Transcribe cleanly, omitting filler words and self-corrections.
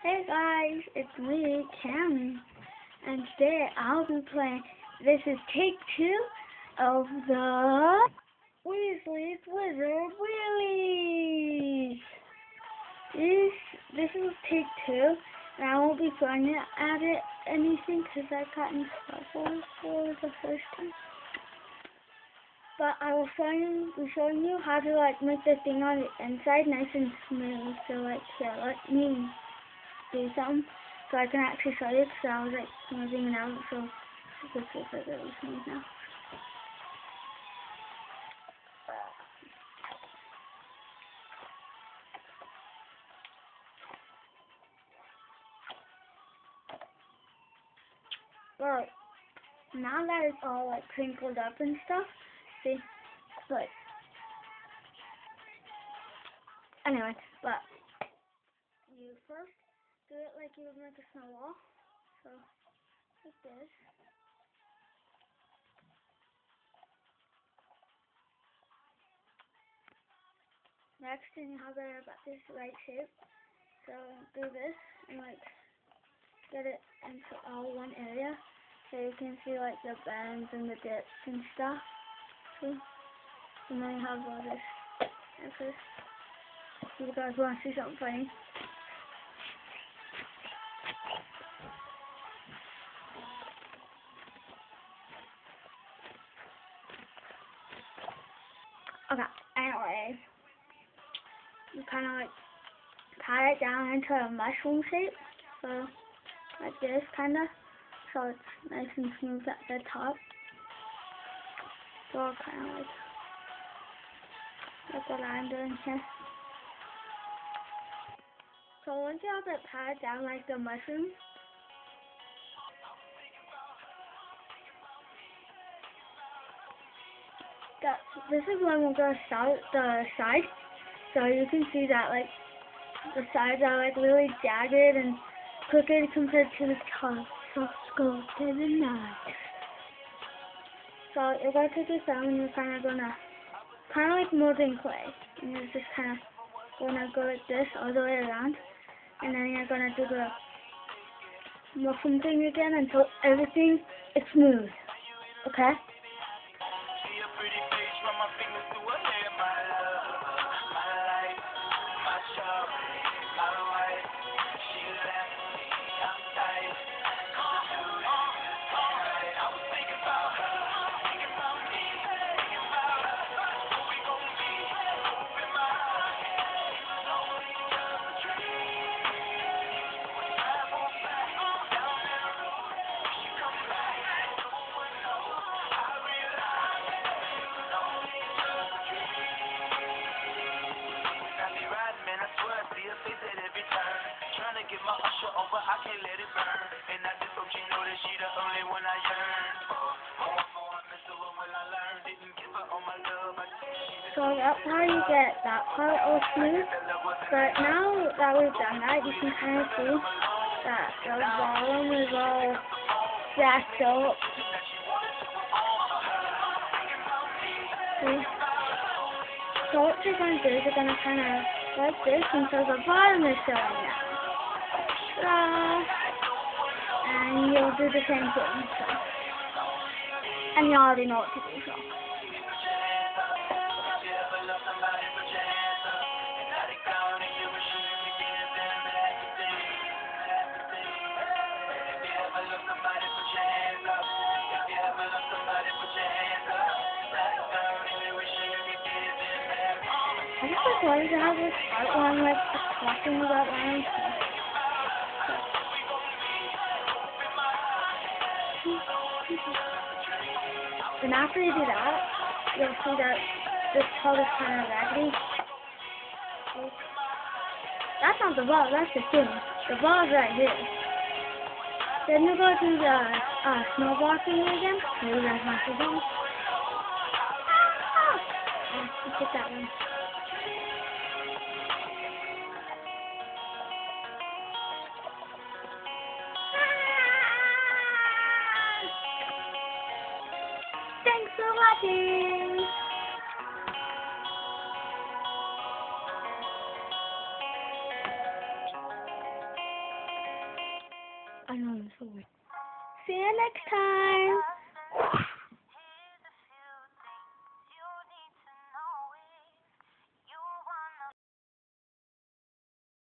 Hey guys, it's me, Cameron, and today I'll be playing. This is take two of the Weasley's Wizard Wheelies. This is take two, and I won't be throwing it at it anything because I got in trouble for the first time. But I will be showing you how to make the thing on the inside nice and smooth. So here, let me do something so I can actually show you because I was moving it out so this looks like really smooth now. Well, now that it's all crinkled up and stuff, see, but anyway, but you first do it like you would make a snowball. So, like this. Next, and you have it about this right shape. So, do this and get it into all one area. So you can see the bends and the dips and stuff. See? And then you have all this. And first, you guys want to see something funny? Okay, anyway, you kind of pat it down into a mushroom shape, so like this kind of, so it's nice and smooth at the top. So kind of like what I'm doing here. So once you have it patted down like the mushroom, this is when we're going to start the side. So you can see that the sides are really jagged and crooked compared to the top. So sculpted and nice. So you're going to take this down and you're kind of like molding clay. And you're just kind of going to go like this all the way around. And then you're going to do the mushroom thing again until everything is smooth. Okay? Get my usher over, I can't let it burn. And I just hope she know that she the only one I yearn. I miss her when I learned. Didn't give her all my love. So that's how you get that part all smooth. But now that we've done that, you can kind of see that the bottom is all stacked up. See? So what you're going to do is you're going to kind of like this until the bottom is showing now. And you'll do the same thing. So. And you already know what to do. So. I just wanted to have this part where I'm talking about my own stuff. And after you do that, you'll see that this part is kind of raggedy. That's not the ball, that's the thing. The ball's right here. Then you go to the snowball thing again. Maybe that's not the ball. Let's get that one. Thanks for watching! I know, I'm so weird. See you next time.